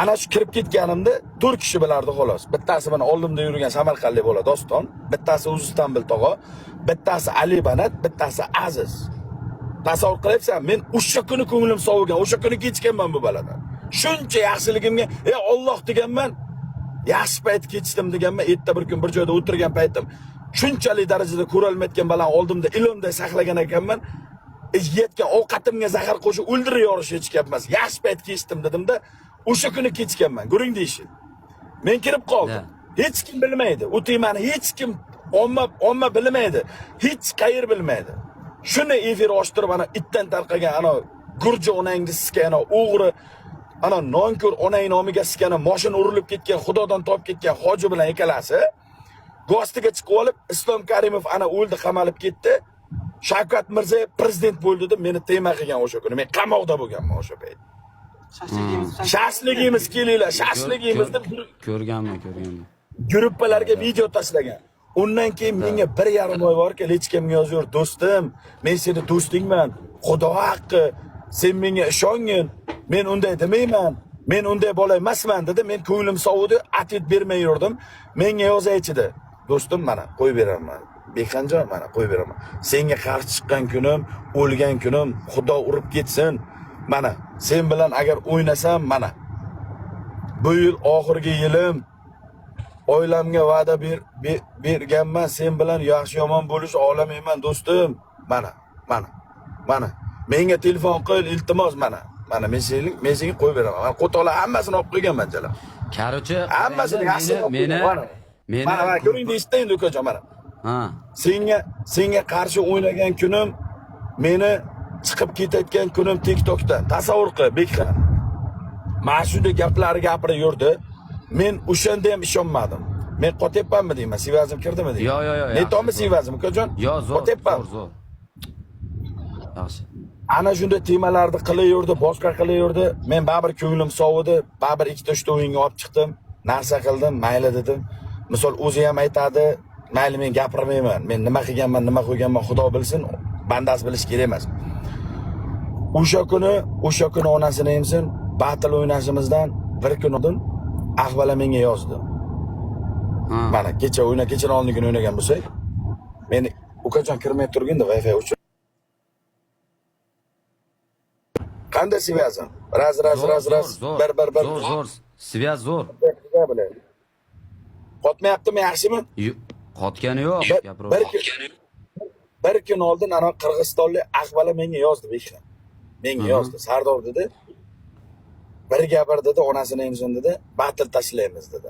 ana shu kirib ketganimda 4 kishi bilardi xolos. Bittasi mana oldimda yurgan Samarqandlik bola Doston, bittasi Uzistanbul tog'a, bittasi Ali Banat, bittasi Aziz. Tasavvur qilyapsan, men o'sha kuni ko'nglim sovigan, o'sha kuni kechganman bu baladan. Shuncha yaxshiligimga, Alloh deganman, yaxshi payt kechdim deganman, erta bir kun bir joyda o'tirgan paytim, shunchalik darajada ko'rolmayotgan balan oldimda ilonday saqlagan ekanman. Yetgan ovqatimga zahar qo'shib o'ldirib yorish hech gap emas. Yaxshi payt kechdim dedimda, o'sha kuni kechganman. Ko'ring deyshi. Men kirib qoldim. Hech kim bilmaydi. U temani hech kim omma bilmaydi. Hech qayer bilmaydi. Shuni efir ochtirib ana itdan tarqagan ana gurji onangni sikan o'g'ri ana nonko'r onang nomiga sikan mashina urilib ketgan, Xudodan topib ketgan hoji bilan ekalasi gostiga chiqib olib, Islom Karimov ana o'ldi, qamalib ketdi. Shavkat Mirziyoyev prezident bo'ldi deb meni tema qilgan o'sha kuni. Men qamoqda bo'lganman o'sha payt. Shashligimiz kelinglar, shashligimiz deb ko'rganman. Gruppalarga video tashlagan. Undan keyin menga 1,5 oy borki, hech kimga yozyur, do'stim, men seni do'stingman. Xudo haqqi, sen menga ishongin. Men unday demayman. Men unday bola emasman dedi. Men ko'nglim sovudi, atit bermay yurdim. Menga yozaychidi. Do'stim, mana qo'yib beraman. Bekanjon, mana qo'yib beraman. Senga qarshi chiqqan kunim, o'lgan kunim, Xudo urib ketsin. Mana sen bilan agar o'ynasam, mana bu yil oxirgi yilim, oilamga va'da berganman, sen bilan yaxshi yomon bo'lish olamayman do'stim. Mana. Menga telefon qil, iltimos mana. Mana men senga qo'yib beraman. Mana qo'toqlar hammasini olib qo'yganman jala. Karochi, hammasini meni mana ko'ring deysiz endi ukajon mana. Ha. Senga qarshi o'ynagan kunim, meni chiqib ketayotgan kunim TikTokdan. Tasavvur qil, Bekxan. Mana shunday gaplarni gapirib yurdi. Men o'shanda ham ishonmadim. Men qotyapmanmi deyman, sivazim kirdimi deyman. Yo'q. Netomi sivazim, ukajon? Yo'q, zo'r. Yaxshi. Ana shunday temalarni qilaverdi, boshqa qilaverdi. Men baribir ko'nglim sovidi, baribir ikkita uchta o'yinga olib chiqdim, narsa qildim, mayli dedim. Misol o'zi ham aytadi, mayli men gapirmayman. Men nima qilganman, nima qo'yganman, Xudo bilsin, bandasi bilish kerak emas. O'sha kuni onasini emsin, battle o'ynashimizdan bir kun oldin ahvola menga yozdi. Mana kecha kechani oldin kun o'ynagan bo'lsak, meni ukajon kirmay turganda Wi-Fi uchun. Qanday svязан? Raz. Bir. Zo'r. Svязь zo'r. Qotmayaptimi, yaxshimi? Qotgani yo'q, gapiryapman. Bir kun oldin ana Qirg'izistonlik ahvola menga yozdi, Bekxan. Menga yozdi. Sardor dedi. Bir gapir dedi, onasini emsin dedi, battle tashlaymiz dedi.